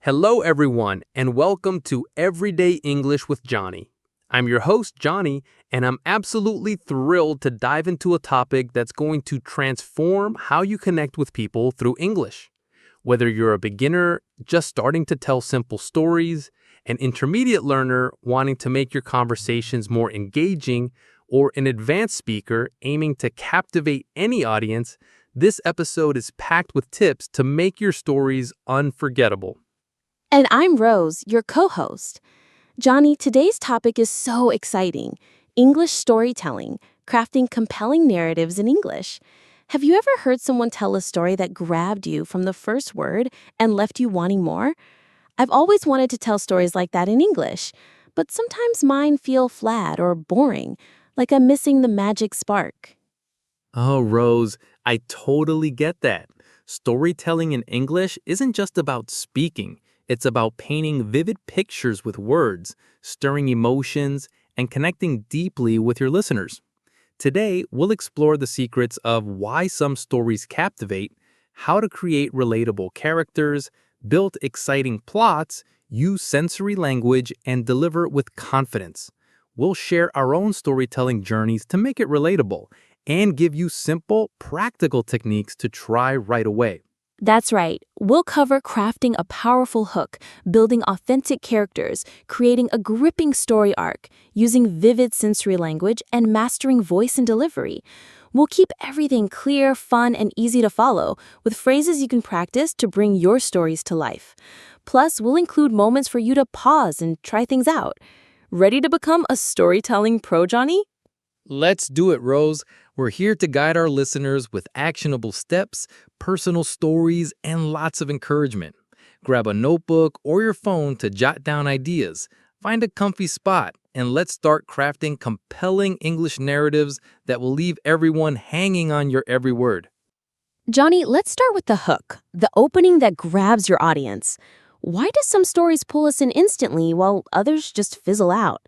Hello, everyone, and welcome to Everyday English with Johnny. I'm your host, Johnny, and I'm absolutely thrilled to dive into a topic that's going to transform how you connect with people through English. Whether you're a beginner just starting to tell simple stories, an intermediate learner wanting to make your conversations more engaging, or an advanced speaker aiming to captivate any audience, this episode is packed with tips to make your stories unforgettable. And I'm Rose, your co-host. Johnny, today's topic is so exciting. English storytelling, crafting compelling narratives in English. Have you ever heard someone tell a story that grabbed you from the first word and left you wanting more? I've always wanted to tell stories like that in English, but sometimes mine feel flat or boring, like I'm missing the magic spark. Oh, Rose, I totally get that. Storytelling in English isn't just about speaking. It's about painting vivid pictures with words, stirring emotions, and connecting deeply with your listeners. Today, we'll explore the secrets of why some stories captivate, how to create relatable characters, build exciting plots, use sensory language, and deliver with confidence. We'll share our own storytelling journeys to make it relatable and give you simple, practical techniques to try right away. That's right. We'll cover crafting a powerful hook, building authentic characters, creating a gripping story arc, using vivid sensory language, and mastering voice and delivery. We'll keep everything clear, fun, and easy to follow, with phrases you can practice to bring your stories to life. Plus, we'll include moments for you to pause and try things out. Ready to become a storytelling pro, Johnny? Let's do it, Rose. We're here to guide our listeners with actionable steps, personal stories, and lots of encouragement. Grab a notebook or your phone to jot down ideas. Find a comfy spot, and let's start crafting compelling English narratives that will leave everyone hanging on your every word. Johnny, let's start with the hook, the opening that grabs your audience. Why do some stories pull us in instantly while others just fizzle out?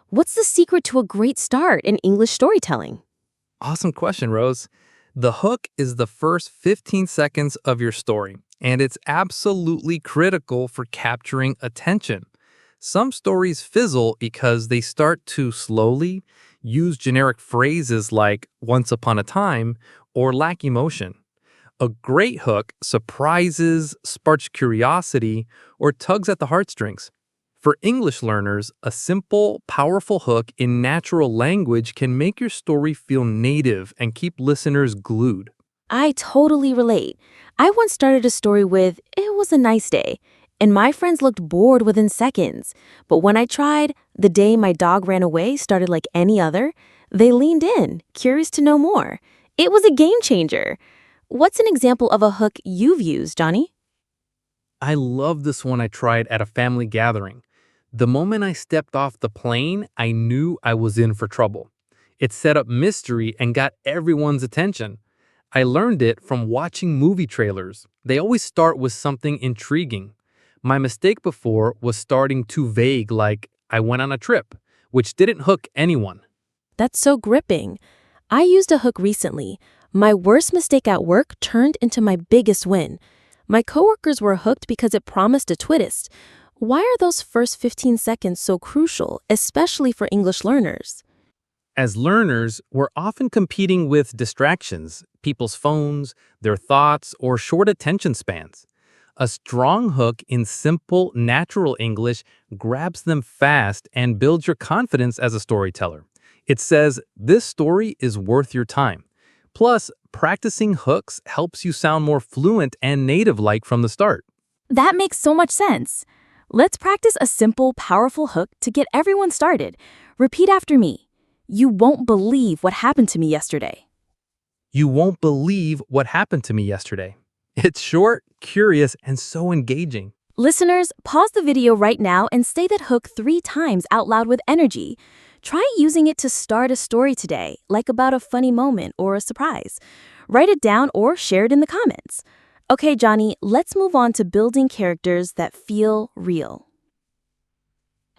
What's the secret to a great start in English storytelling? Awesome question, Rose. The hook is the first 15 seconds of your story, and it's absolutely critical for capturing attention. Some stories fizzle because they start too slowly, use generic phrases like once upon a time, or lack emotion. A great hook surprises, sparks curiosity, or tugs at the heartstrings. For English learners, a simple, powerful hook in natural language can make your story feel native and keep listeners glued. I totally relate. I once started a story with, "It was a nice day," and my friends looked bored within seconds. But when I tried, "The day my dog ran away" started like any other, they leaned in, curious to know more. It was a game changer. What's an example of a hook you've used, Johnny? I love this one I tried at a family gathering. The moment I stepped off the plane, I knew I was in for trouble. It set up mystery and got everyone's attention. I learned it from watching movie trailers. They always start with something intriguing. My mistake before was starting too vague, like I went on a trip, which didn't hook anyone. That's so gripping. I used a hook recently. My worst mistake at work turned into my biggest win. My coworkers were hooked because it promised a twist. Why are those first 15 seconds so crucial, especially for English learners? As learners, we're often competing with distractions, people's phones, their thoughts, or short attention spans. A strong hook in simple, natural English grabs them fast and builds your confidence as a storyteller. It says, this story is worth your time. Plus, practicing hooks helps you sound more fluent and native-like from the start. That makes so much sense. Let's practice a simple, powerful hook to get everyone started. Repeat after me. You won't believe what happened to me yesterday. You won't believe what happened to me yesterday. It's short, curious, and so engaging. Listeners, pause the video right now and say that hook 3 times out loud with energy. Try using it to start a story today, like about a funny moment or a surprise. Write it down or share it in the comments. Okay, Johnny, let's move on to building characters that feel real.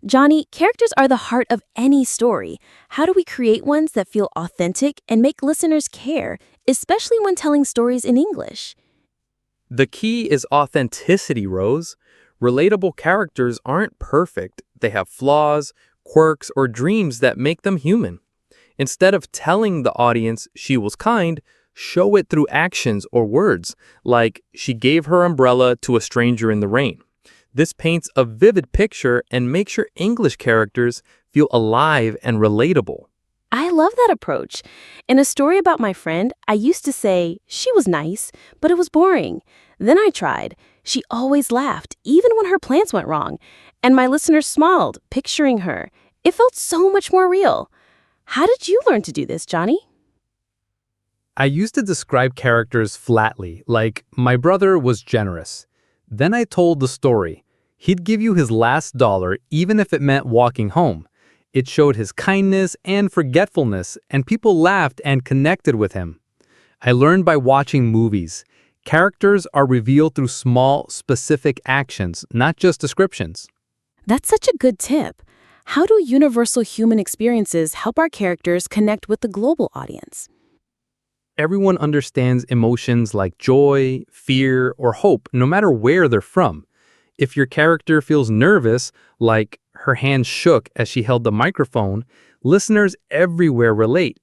Johnny, characters are the heart of any story. How do we create ones that feel authentic and make listeners care, especially when telling stories in English? The key is authenticity, Rose. Relatable characters aren't perfect. They have flaws, quirks, or dreams that make them human. Instead of telling the audience she was kind, show it through actions or words, like she gave her umbrella to a stranger in the rain. This paints a vivid picture and makes your English characters feel alive and relatable. I love that approach. In a story about my friend, I used to say, she was nice, but it was boring. Then I tried. She always laughed, even when her plans went wrong. And my listeners smiled, picturing her. It felt so much more real. How did you learn to do this, Johnny? I used to describe characters flatly, like, my brother was generous. Then I told the story. He'd give you his last dollar, even if it meant walking home. It showed his kindness and forgetfulness, and people laughed and connected with him. I learned by watching movies. Characters are revealed through small, specific actions, not just descriptions. That's such a good tip. How do universal human experiences help our characters connect with the global audience? Everyone understands emotions like joy, fear, or hope, no matter where they're from. If your character feels nervous, like her hands shook as she held the microphone, listeners everywhere relate.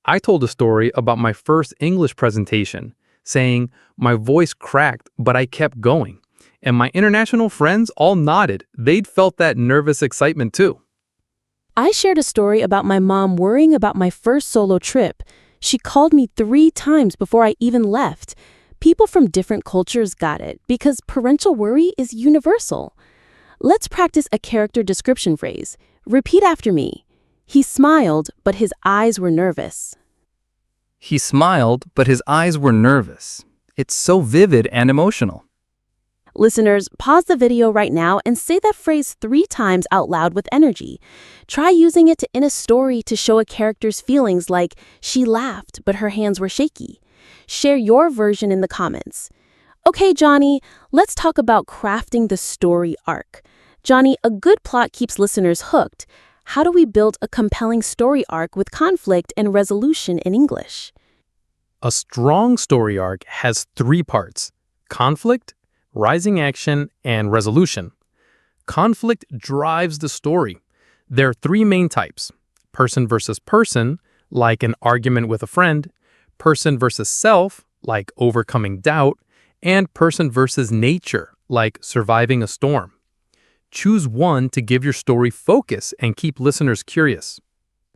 I told a story about my first English presentation, saying, my voice cracked, but I kept going. And my international friends all nodded. They'd felt that nervous excitement too. I shared a story about my mom worrying about my first solo trip. She called me 3 times before I even left. People from different cultures got it because parental worry is universal. Let's practice a character description phrase. Repeat after me. He smiled, but his eyes were nervous. He smiled, but his eyes were nervous. It's so vivid and emotional. Listeners, pause the video right now and say that phrase 3 times out loud with energy. Try using it in a story to show a character's feelings like she laughed, but her hands were shaky. Share your version in the comments. Okay, Johnny, let's talk about crafting the story arc. Johnny, a good plot keeps listeners hooked. How do we build a compelling story arc with conflict and resolution in English? A strong story arc has 3 parts: conflict, rising action, and resolution. Conflict drives the story. There are 3 main types: person versus person, like an argument with a friend; person versus self, like overcoming doubt; and person versus nature, like surviving a storm. Choose one to give your story focus and keep listeners curious.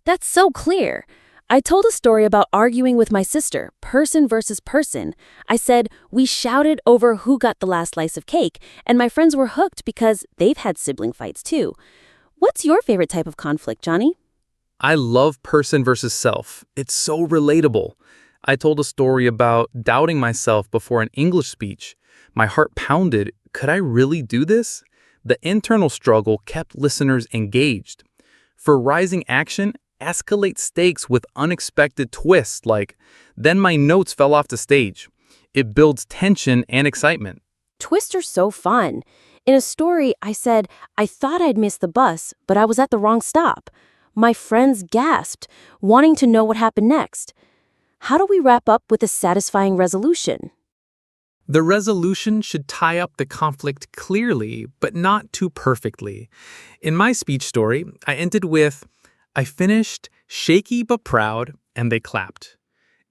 That's so clear. I told a story about arguing with my sister, person versus person. I said, we shouted over who got the last slice of cake, and my friends were hooked because they've had sibling fights too. What's your favorite type of conflict, Johnny? I love person versus self. It's so relatable. I told a story about doubting myself before an English speech. My heart pounded. Could I really do this? The internal struggle kept listeners engaged. For rising action, escalate stakes with unexpected twists like, then my notes fell off the stage. It builds tension and excitement. Twists are so fun. In a story, I said, I thought I'd missed the bus, but I was at the wrong stop. My friends gasped, wanting to know what happened next. How do we wrap up with a satisfying resolution? The resolution should tie up the conflict clearly, but not too perfectly. In my speech story, I ended with, I finished shaky but proud, and they clapped.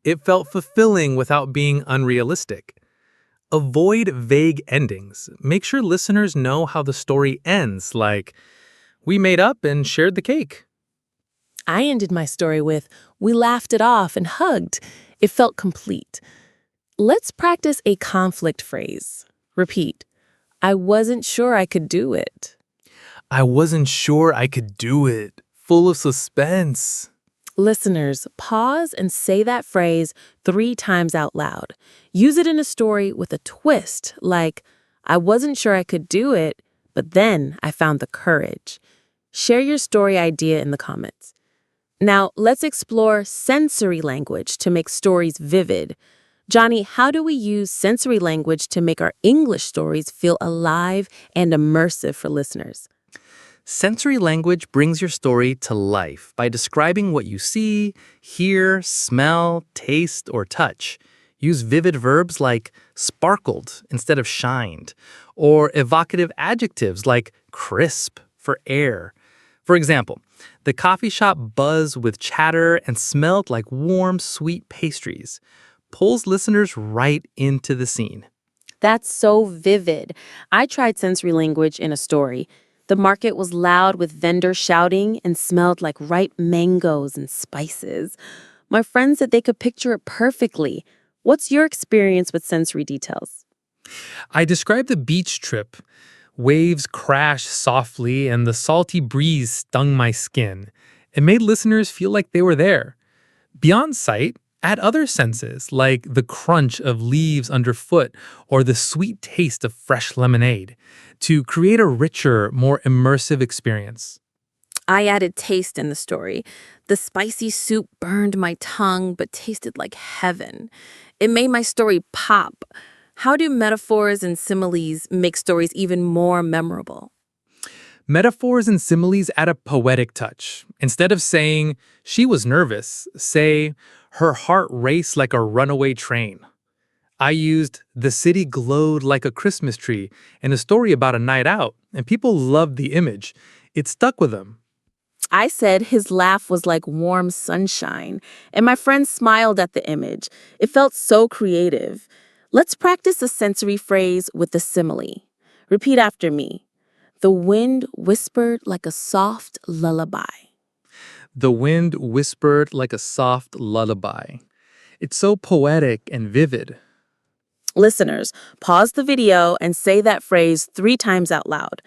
It felt fulfilling without being unrealistic. Avoid vague endings. Make sure listeners know how the story ends, like, we made up and shared the cake. I ended my story with, we laughed it off and hugged. It felt complete. Let's practice a conflict phrase. Repeat, I wasn't sure I could do it. I wasn't sure I could do it. Full of suspense. Listeners, pause and say that phrase 3 times out loud. Use it in a story with a twist, like, I wasn't sure I could do it, but then I found the courage. Share your story idea in the comments. Now, let's explore sensory language to make stories vivid. Johnny, how do we use sensory language to make our English stories feel alive and immersive for listeners? Sensory language brings your story to life by describing what you see, hear, smell, taste, or touch. Use vivid verbs like sparkled instead of shined, or evocative adjectives like crisp for air. For example, the coffee shop buzzed with chatter and smelled like warm, sweet pastries. Pulls listeners right into the scene. That's so vivid. I tried sensory language in a story. The market was loud with vendors shouting and smelled like ripe mangoes and spices. My friends said they could picture it perfectly. What's your experience with sensory details? I described the beach trip. Waves crashed softly, and the salty breeze stung my skin. It made listeners feel like they were there. Beyond sight, add other senses like the crunch of leaves underfoot or the sweet taste of fresh lemonade to create a richer, more immersive experience. I added taste in the story. The spicy soup burned my tongue but tasted like heaven. It made my story pop. How do metaphors and similes make stories even more memorable? Metaphors and similes add a poetic touch. Instead of saying, she was nervous, say, her heart raced like a runaway train. I used, the city glowed like a Christmas tree in a story about a night out, and people loved the image. It stuck with them. I said his laugh was like warm sunshine, and my friends smiled at the image. It felt so creative. Let's practice a sensory phrase with the simile. Repeat after me. The wind whispered like a soft lullaby. The wind whispered like a soft lullaby. It's so poetic and vivid. Listeners, pause the video and say that phrase 3 times out loud.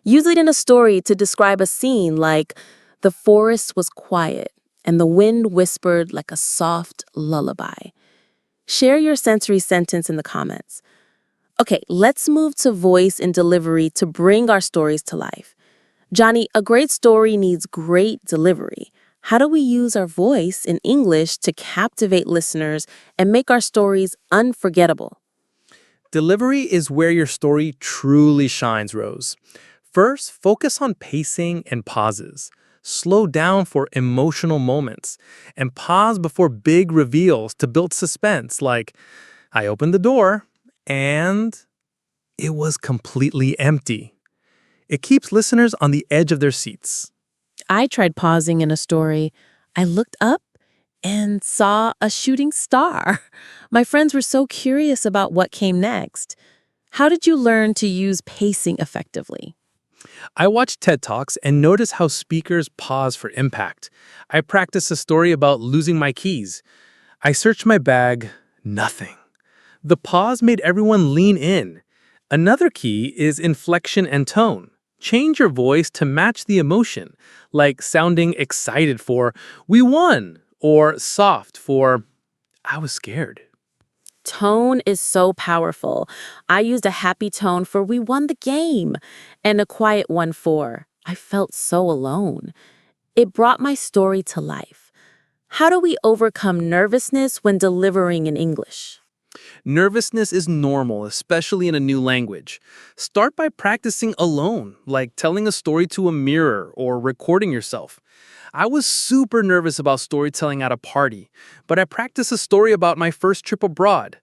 Use it in a story to describe a scene like, the forest was quiet and the wind whispered like a soft lullaby. Share your sensory sentence in the comments. Okay, let's move to voice and delivery to bring our stories to life. Johnny, a great story needs great delivery. How do we use our voice in English to captivate listeners and make our stories unforgettable? Delivery is where your story truly shines, Rose. First, focus on pacing and pauses. Slow down for emotional moments, and pause before big reveals to build suspense, like, I opened the door, and it was completely empty. It keeps listeners on the edge of their seats. I tried pausing in a story. I looked up and saw a shooting star. My friends were so curious about what came next. How did you learn to use pacing effectively? I watch TED Talks and notice how speakers pause for impact. I practice a story about losing my keys. I searched my bag, nothing. The pause made everyone lean in. Another key is inflection and tone. Change your voice to match the emotion, like sounding excited for, we won, or soft for, I was scared. Tone is so powerful. I used a happy tone for we won the game and a quiet one for I felt so alone. It brought my story to life. How do we overcome nervousness when delivering in English? Nervousness is normal, especially in a new language. Start by practicing alone, like telling a story to a mirror or recording yourself. I was super nervous about storytelling at a party, but I practiced a story about my first trip abroad.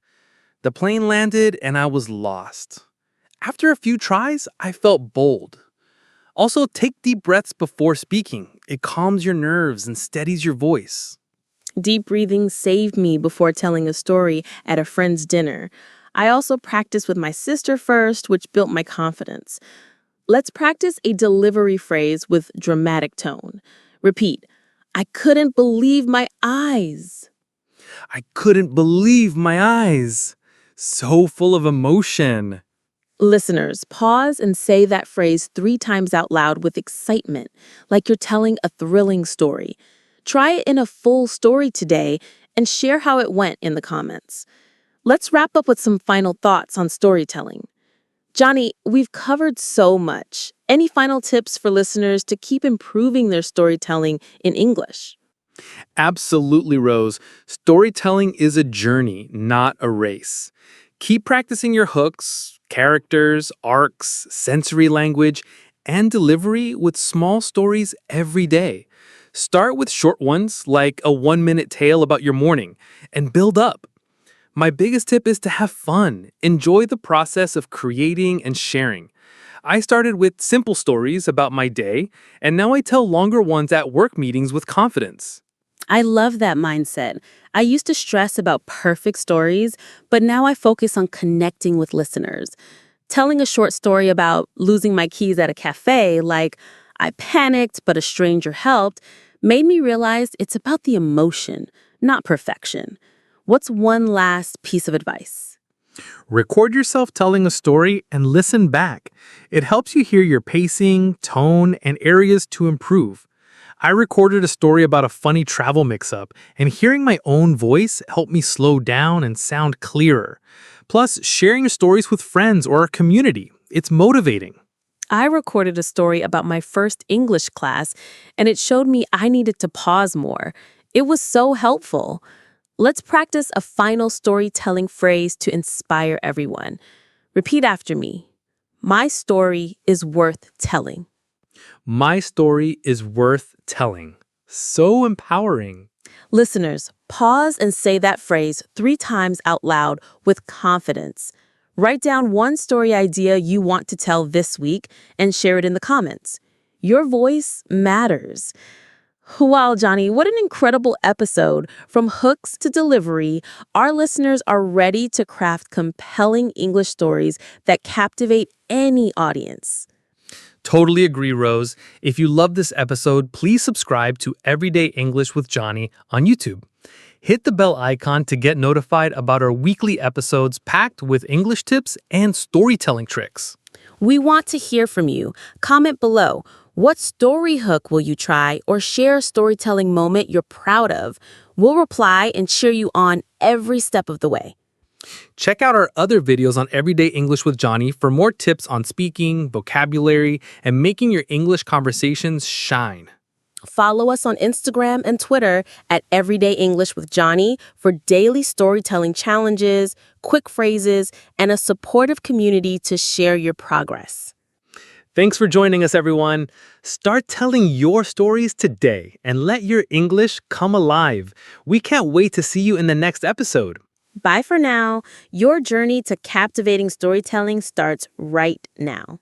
The plane landed and I was lost. After a few tries, I felt bold. Also, take deep breaths before speaking. It calms your nerves and steadies your voice. Deep breathing saved me before telling a story at a friend's dinner. I also practiced with my sister first, which built my confidence. Let's practice a delivery phrase with dramatic tone. Repeat, I couldn't believe my eyes. I couldn't believe my eyes. So full of emotion. Listeners, pause and say that phrase 3 times out loud with excitement, like you're telling a thrilling story. Try it in a full story today and share how it went in the comments. Let's wrap up with some final thoughts on storytelling. Johnny, we've covered so much. Any final tips for listeners to keep improving their storytelling in English? Absolutely, Rose. Storytelling is a journey, not a race. Keep practicing your hooks, characters, arcs, sensory language, and delivery with small stories every day. Start with short ones, like a 1-minute tale about your morning, and build up. My biggest tip is to have fun. Enjoy the process of creating and sharing. I started with simple stories about my day, and now I tell longer ones at work meetings with confidence. I love that mindset. I used to stress about perfect stories, but now I focus on connecting with listeners. Telling a short story about losing my keys at a cafe, like I panicked but a stranger helped, made me realize it's about the emotion, not perfection. What's one last piece of advice? Record yourself telling a story and listen back. It helps you hear your pacing, tone, and areas to improve. I recorded a story about a funny travel mix-up, and hearing my own voice helped me slow down and sound clearer. Plus, sharing your stories with friends or a community, it's motivating. I recorded a story about my first English class, and it showed me I needed to pause more. It was so helpful. Let's practice a final storytelling phrase to inspire everyone. Repeat after me. My story is worth telling. My story is worth telling. So empowering. Listeners, pause and say that phrase 3 times out loud with confidence. Write down one story idea you want to tell this week and share it in the comments. Your voice matters. Wow, Johnny, what an incredible episode. From hooks to delivery, our listeners are ready to craft compelling English stories that captivate any audience. Totally agree, Rose. If you love this episode, please subscribe to Everyday English with Johnny on YouTube. Hit the bell icon to get notified about our weekly episodes packed with English tips and storytelling tricks. We want to hear from you. Comment below. What story hook will you try, or share a storytelling moment you're proud of? We'll reply and cheer you on every step of the way. Check out our other videos on Everyday English with Johnny for more tips on speaking, vocabulary, and making your English conversations shine. Follow us on Instagram and Twitter at Everyday English with Johnny for daily storytelling challenges, quick phrases, and a supportive community to share your progress. Thanks for joining us, everyone. Start telling your stories today and let your English come alive. We can't wait to see you in the next episode. Bye for now. Your journey to captivating storytelling starts right now.